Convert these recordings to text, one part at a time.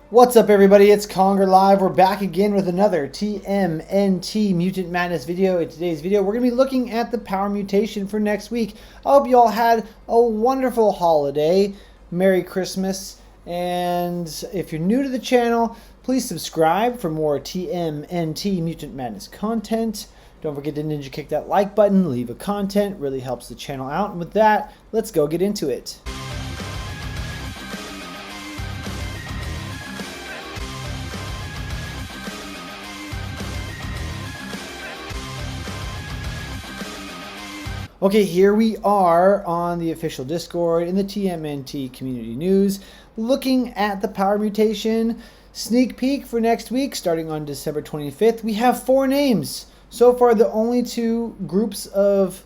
What's up, everybody? It's Conger Live. We're back again with another TMNT Mutant Madness video. In today's video, we're going to be looking at the power mutation for next week. I hope you all had a wonderful holiday. Merry Christmas. And if you're new to the channel, please subscribe for more TMNT Mutant Madness content. Don't forget to ninja kick that like button, leave a comment. Really helps the channel out. And with that, let's go get into it. Okay, here we are on the official Discord in the TMNT community news, looking at the power mutation sneak peek for next week, starting on December 25th. We have 4 names. So far, the only 2 groups of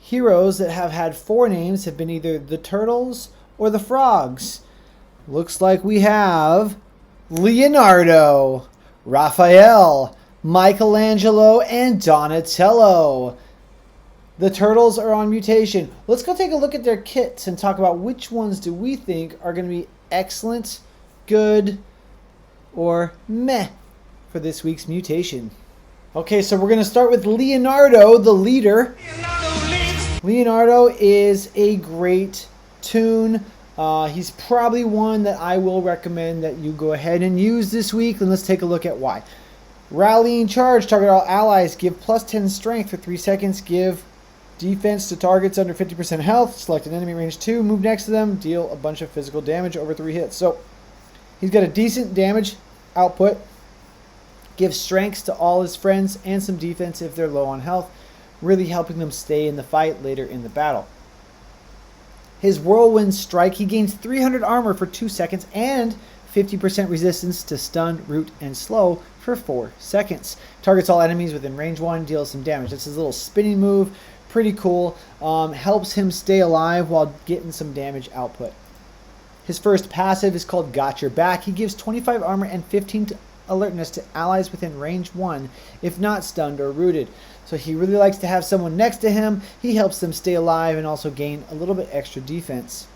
heroes that have had 4 names have been either the Turtles or the Frogs. Looks like we have Leonardo, Raphael, Michelangelo, and Donatello. The Turtles are on mutation. Let's go take a look at their kits and talk about which ones do we think are going to be excellent, good, or meh for this week's mutation. Okay, so we're going to start with Leonardo, the leader. Leonardo is a great toon. He's probably one that I will recommend that you go ahead and use this week, and let's take a look at why. Rallying Charge, target all allies, give plus 10 strength for 3 seconds, give defense to targets under 50% health. Select an enemy range 2. Move next to them. Deal a bunch of physical damage over 3 hits. So he's got a decent damage output. Gives strengths to all his friends and some defense if they're low on health. Really helping them stay in the fight later in the battle. His Whirlwind Strike. He gains 300 armor for 2 seconds and 50% resistance to stun, root, and slow for 4 seconds. Targets all enemies within range 1. Deals some damage. That's his little spinning move. Pretty cool. Helps him stay alive while getting some damage output. His first passive is called Got Your Back. He gives 25 armor and 15 alertness to allies within range 1 if not stunned or rooted. So he really likes to have someone next to him. He helps them stay alive and also gain a little bit extra defense.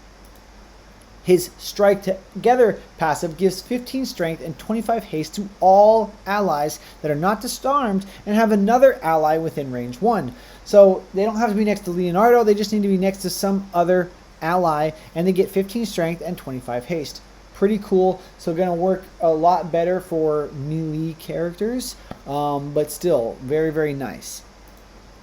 His Strike Together passive gives 15 strength and 25 haste to all allies that are not disarmed and have another ally within range 1. So they don't have to be next to Leonardo, they just need to be next to some other ally, and they get 15 strength and 25 haste. Pretty cool. So going to work a lot better for melee characters, but still very, very nice.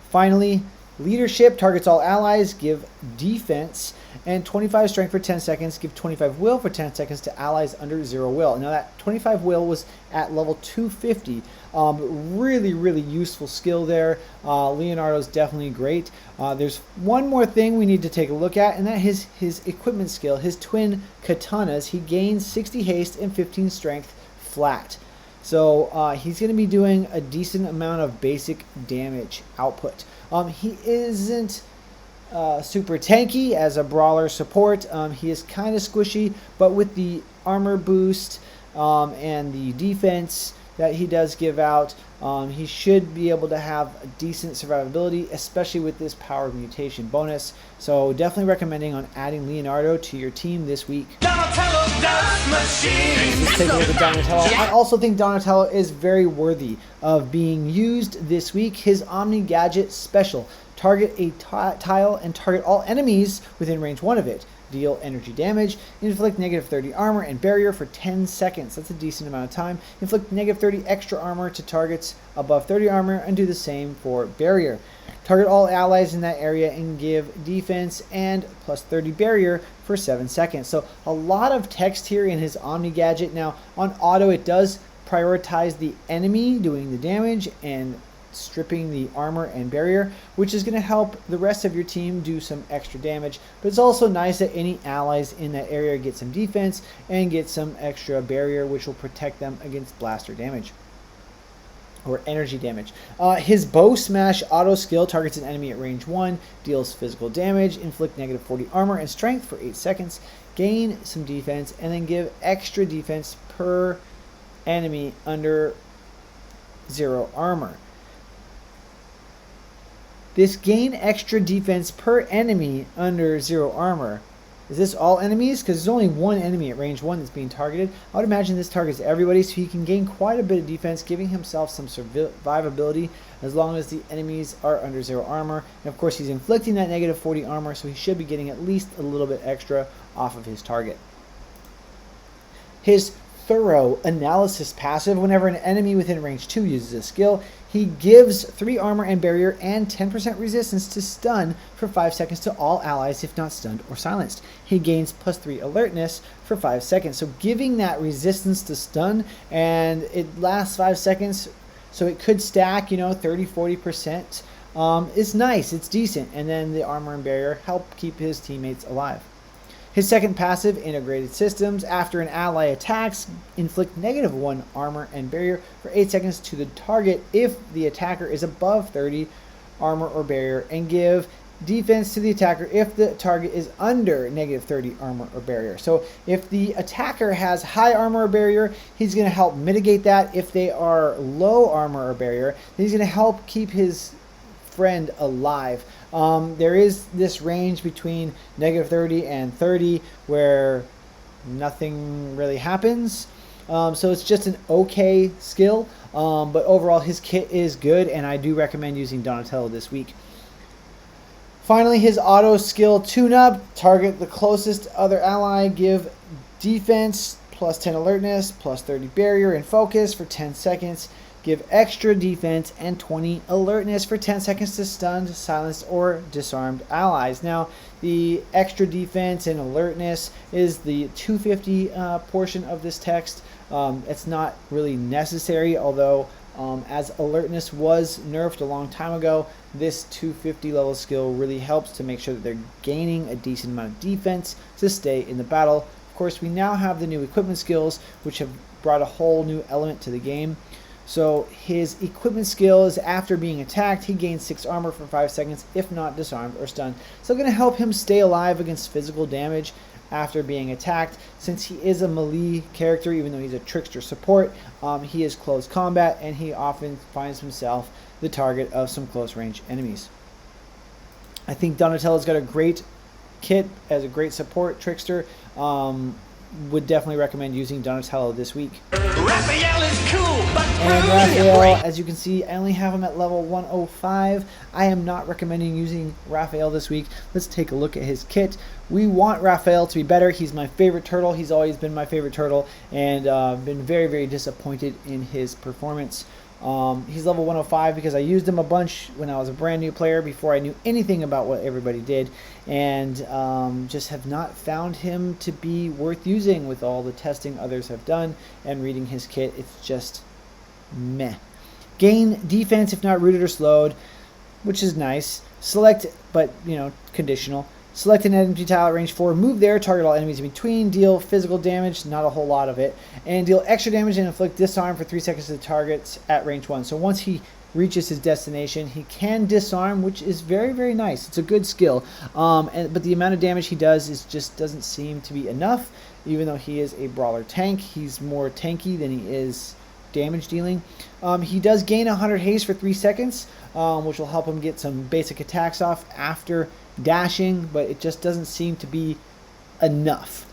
Finally, Leadership, targets all allies, give defense, and 25 strength for 10 seconds, give 25 will for 10 seconds to allies under 0 will. Now that 25 will was at level 250. Really, really useful skill there. Leonardo's definitely great. There's one more thing we need to take a look at, and that is his equipment skill. His twin katanas, he gains 60 haste and 15 strength flat. So he's going to be doing a decent amount of basic damage output. He isn't super tanky as a brawler support. He is kind of squishy, but with the armor boost and the defense that he does give out, he should be able to have a decent survivability, especially with this power mutation bonus. So definitely recommending on adding Leonardo to your team this week. Let's take a look at Donatello. I also think Donatello is very worthy of being used this week. His Omni Gadget Special. Target a tile and target all enemies within range 1 of it. Deal energy damage. Inflict negative 30 armor and barrier for 10 seconds. That's a decent amount of time. Inflict negative 30 extra armor to targets above 30 armor and do the same for barrier. Target all allies in that area and give defense and plus 30 barrier for 7 seconds. So a lot of text here in his Omni Gadget. Now on auto it does prioritize the enemy doing the damage and stripping the armor and barrier, which is going to help the rest of your team do some extra damage. But it's also nice that any allies in that area get some defense and get some extra barrier, which will protect them against blaster damage or energy damage. His Bow Smash auto skill targets an enemy at range 1, deals physical damage, inflict negative 40 armor and strength for 8 seconds, gain some defense, and then give extra defense per enemy under 0 armor. This gain extra defense per enemy under 0 armor Is this all enemies? Because there's only one enemy at range 1 that's being targeted. I would imagine this targets everybody, so he can gain quite a bit of defense, giving himself some survivability as long as the enemies are under 0 armor. And of course, he's inflicting that negative 40 armor, so he should be getting at least a little bit extra off of his target. His thorough analysis passive: whenever an enemy within range 2 uses a skill, he gives 3 armor and barrier and 10% resistance to stun for 5 seconds to all allies if not stunned or silenced. He gains +3 alertness for 5 seconds. So giving that resistance to stun, and it lasts 5 seconds, so it could stack, 30-40%. It's nice, it's decent. And then the armor and barrier help keep his teammates alive. His second passive, Integrated Systems: after an ally attacks, inflict -1 armor and barrier for 8 seconds to the target if the attacker is above 30 armor or barrier, and give defense to the attacker if the target is under -30 armor or barrier. So if the attacker has high armor or barrier, he's going to help mitigate that. If they are low armor or barrier, then he's going to help keep his friend alive. There is this range between -30 and 30 where nothing really happens. So it's just an okay skill. But overall, his kit is good, and I do recommend using Donatello this week. Finally, his auto skill tune-up: target the closest other ally, give defense +10 alertness, +30 barrier and focus for 10 seconds. Give extra defense and 20 alertness for 10 seconds to stunned, silenced, or disarmed allies. Now, the extra defense and alertness is the 250 portion of this text. It's not really necessary, although as alertness was nerfed a long time ago, this 250 level skill really helps to make sure that they're gaining a decent amount of defense to stay in the battle. Of course, we now have the new equipment skills, which have brought a whole new element to the game. So his equipment skill is: after being attacked, he gains 6 armor for 5 seconds if not disarmed or stunned. So going to help him stay alive against physical damage after being attacked. Since he is a melee character, even though he's a trickster support, he is close combat, and he often finds himself the target of some close range enemies. I think Donatello's got a great kit as a great support trickster. Would definitely recommend using Donatello this week. Raphael is cool, but And Raphael, as you can see, I only have him at level 105. I am not recommending using Raphael this week. Let's take a look at his kit. We want Raphael to be better. He's my favorite turtle. He's always been my favorite turtle, and been very, very disappointed in his performance. He's level 105 because I used him a bunch when I was a brand new player before I knew anything about what everybody did, and just have not found him to be worth using with all the testing others have done and reading his kit. It's just meh. Gain defense if not rooted or slowed, which is nice. Select, but conditional. Select an empty tile at range 4, move there, target all enemies in between, deal physical damage, not a whole lot of it, and deal extra damage and inflict disarm for 3 seconds to the targets at range 1. So once he reaches his destination, he can disarm, which is very, very nice. It's a good skill, but the amount of damage he does just doesn't seem to be enough. Even though he is a brawler tank, he's more tanky than he is damage dealing. He does gain 100 haste for 3 seconds, which will help him get some basic attacks off after dashing, but it just doesn't seem to be enough.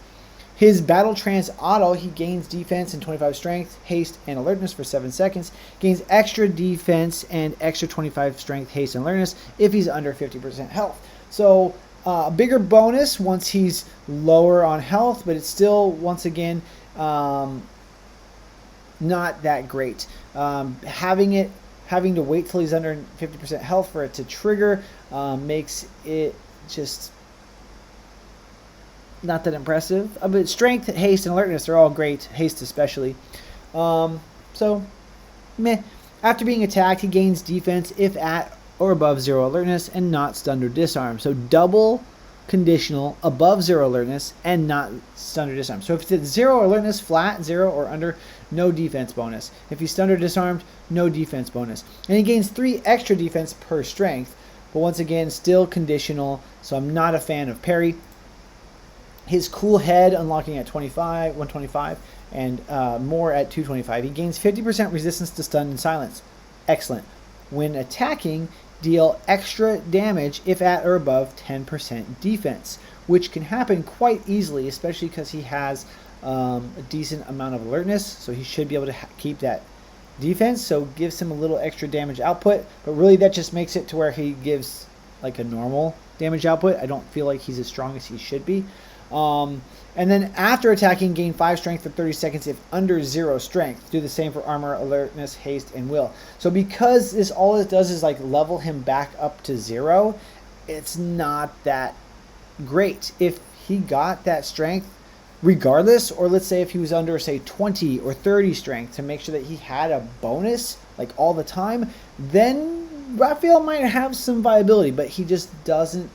His battle trance auto: he gains defense and 25 strength, haste, and alertness for 7 seconds, gains extra defense and extra 25 strength, haste, and alertness if he's under 50% health. So a bigger bonus once he's lower on health, but it's still, once again, not that great. Having to wait till he's under 50% health for it to trigger makes it just not that impressive. But strength, haste, and alertness are all great. Haste especially. So, meh. After being attacked, he gains defense if at or above 0 alertness and not stunned or disarmed. So double conditional, above 0 alertness and not stunned or disarmed. So if it's at 0 alertness, flat, 0 or under, no defense bonus. If he's stunned or disarmed, no defense bonus. And he gains 3 extra defense per strength, but once again, still conditional, so I'm not a fan of parry. His cool head unlocking at 125, and more at 225. He gains 50% resistance to stun and silence. Excellent. When attacking, deal extra damage if at or above 10% defense, which can happen quite easily, especially because he has a decent amount of alertness, so he should be able to keep that defense, so gives him a little extra damage output, but really that just makes it to where he gives like a normal damage output. I don't feel like he's as strong as he should be. And then after attacking, gain 5 strength for 30 seconds if under 0 strength. Do the same for armor, alertness, haste, and will. So because this all it does is like level him back up to 0, it's not that great. If he got that strength regardless, or let's say if he was under, say, 20 or 30 strength to make sure that he had a bonus like all the time, then Raphael might have some viability, but he just doesn't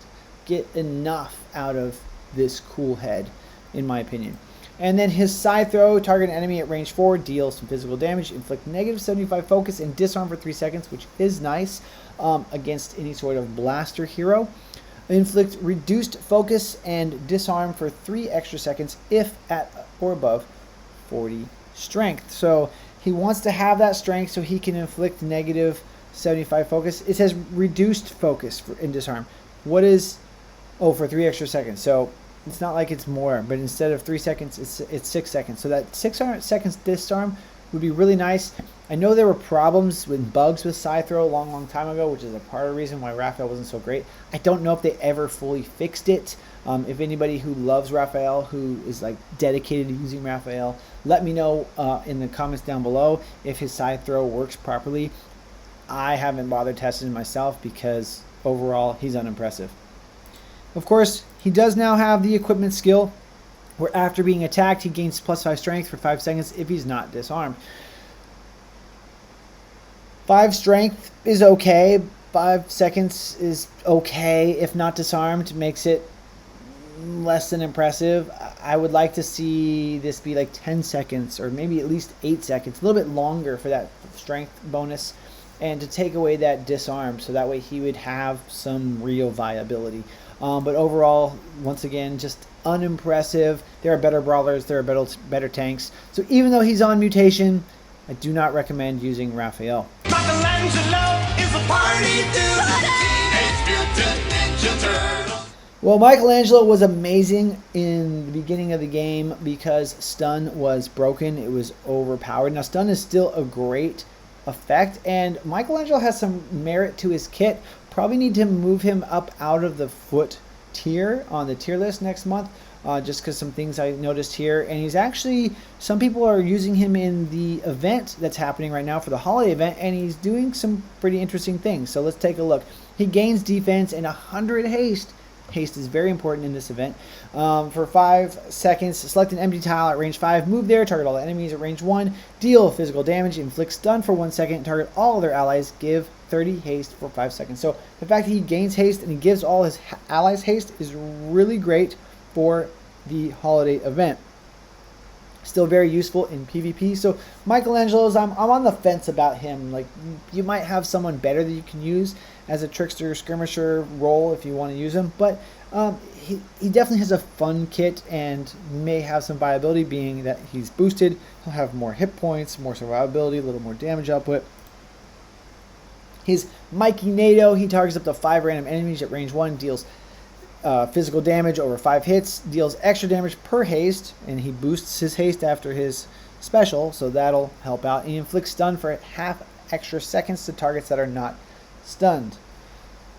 get enough out of this cool head, in my opinion. And then his side throw, target an enemy at range 4, deals some physical damage, inflict negative 75 focus, and disarm for 3 seconds, which is nice against any sort of blaster hero. Inflict reduced focus and disarm for 3 extra seconds if at or above 40 strength. So he wants to have that strength so he can inflict negative 75 focus. It says reduced focus in disarm. What is, for 3 extra seconds. So it's not like it's more, but instead of 3 seconds, it's 6 seconds. So that 6 seconds disarm would be really nice. I know there were problems with bugs with side throw a long time ago, which is a part of the reason why Raphael wasn't so great. I don't know if they ever fully fixed it. If anybody who loves Raphael, who is like dedicated to using Raphael, let me know in the comments down below if his side throw works properly. I haven't bothered testing it myself because overall he's unimpressive. Of course, he does now have the equipment skill where after being attacked, he gains +5 strength for 5 seconds if he's not disarmed. 5 strength is okay. 5 seconds is okay if not disarmed. Makes it less than impressive. I would like to see this be like 10 seconds or maybe at least 8 seconds. A little bit longer for that strength bonus and to take away that disarm so that way he would have some real viability. But overall, once again, just unimpressive. There are better brawlers, there are better tanks. So even though he's on mutation, I do not recommend using Raphael. Michelangelo is a party dude. Teenage Mutant Ninja Turtles. Well, Michelangelo was amazing in the beginning of the game because stun was broken. It was overpowered. Now, stun is still a great effect, and Michelangelo has some merit to his kit. Probably need to move him up out of the foot tier on the tier list next month, just because some things I noticed here. And he's actually, some people are using him in the event that's happening right now for the holiday event, and he's doing some pretty interesting things. So let's take a look. He gains defense and 100 haste. Haste is very important in this event. For 5 seconds, select an empty tile at range 5, move there, target all the enemies at range 1, deal physical damage, inflict stun for 1 second, target all other allies, give 30 haste for 5 seconds. So the fact that he gains haste and he gives all his allies haste is really great for the holiday event. Still very useful in PvP. So Michelangelo's, I'm on the fence about him. Like, you might have someone better that you can use as a trickster skirmisher role if you want to use him, but he definitely has a fun kit and may have some viability, being that he's boosted. He'll have more hit points, more survivability, a little more damage output. His Michelangelo, he targets up to 5 random enemies at range 1, deals physical damage over 5 hits, deals extra damage per haste, and he boosts his haste after his special, so that'll help out. And he inflicts stun for half extra seconds to targets that are not stunned.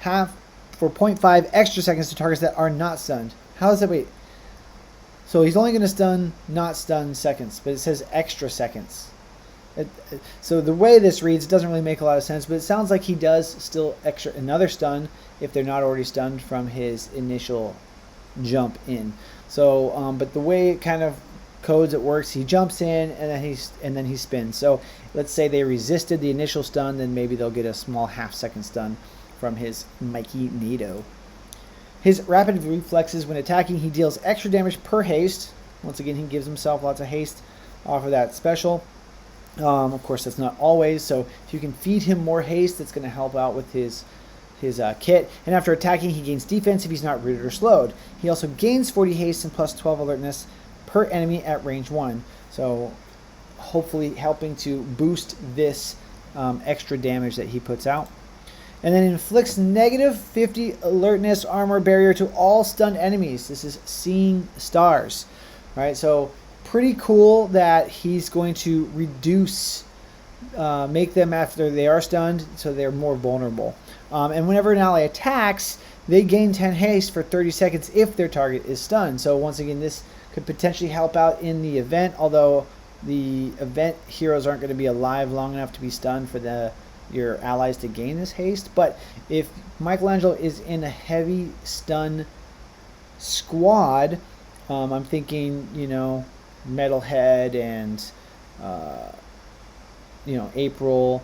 Half for 0.5 extra seconds to targets that are not stunned. How does that wait? So he's only going to stun not stun seconds, but it says extra seconds. So the way this reads, it doesn't really make a lot of sense, but it sounds like he does still extra another stun if they're not already stunned from his initial jump in. So, but the way it kind of codes it works, he jumps in and then he spins. So let's say they resisted the initial stun, then maybe they'll get a small half-second stun from his Michelangelo. His rapid reflexes when attacking, he deals extra damage per haste. Once again, he gives himself lots of haste off of that special. Of course, that's not always, so if you can feed him more haste, that's going to help out with his kit. And after attacking, he gains defense if he's not rooted or slowed. He also gains 40 haste and plus 12 alertness per enemy at range 1. So hopefully helping to boost this extra damage that he puts out. And then inflicts negative 50 alertness armor barrier to all stunned enemies. This is Seeing Stars. All right, so pretty cool that he's going to reduce, make them after they are stunned, so they're more vulnerable. And whenever an ally attacks, they gain 10 haste for 30 seconds if their target is stunned. So once again, this could potentially help out in the event, although the event heroes aren't going to be alive long enough to be stunned for your allies to gain this haste. But if Michelangelo is in a heavy stun squad, I'm thinking, Metalhead and April,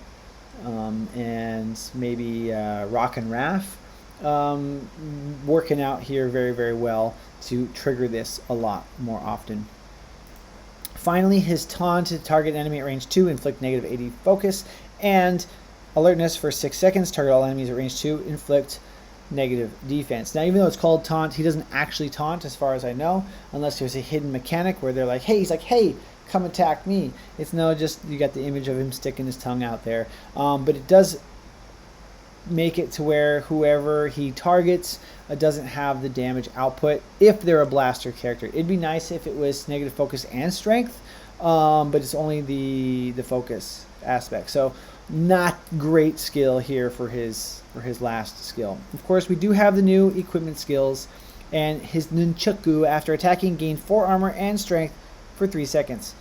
and maybe Rock and Raph, working out here very, very well to trigger this a lot more often. Finally, his taunt to target enemy at range 2, inflict negative 80 focus, and alertness for 6 seconds, target all enemies at range 2, inflict negative defense. Now, even though it's called taunt, he doesn't actually taunt as far as I know, unless there's a hidden mechanic where they're like, hey, he's like, hey, come attack me. It's no, just you got the image of him sticking his tongue out there. But it does make it to where whoever he targets doesn't have the damage output if they're a blaster character. It'd be nice if it was negative focus and strength, but it's only the focus aspect. So not great skill here for his last skill. Of course, we do have the new equipment skills, and his nunchaku after attacking gained 4 armor and strength for 3 seconds.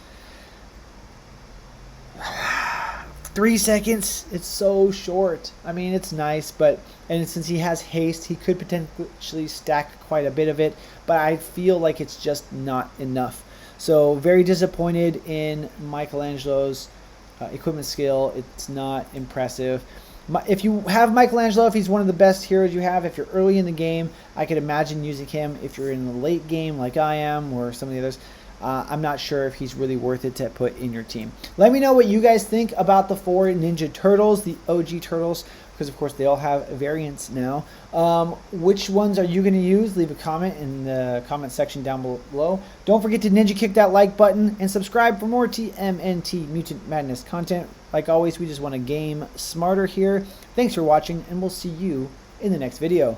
3 seconds, it's so short. I mean, it's nice, and since he has haste, he could potentially stack quite a bit of it, but I feel like it's just not enough. So very disappointed in Michelangelo's equipment skill. It's not impressive. If you have Michelangelo, if he's one of the best heroes you have, if you're early in the game, I could imagine using him. If you're in the late game like I am, or some of the others, I'm not sure if he's really worth it to put in your team. Let me know what you guys think about the 4 Ninja Turtles, the OG Turtles, because of course they all have variants now. Which ones are you going to use? Leave a comment in the comment section down below. Don't forget to ninja kick that like button and subscribe for more TMNT Mutant Madness content. Like always, we just want to game smarter here. Thanks for watching, and we'll see you in the next video.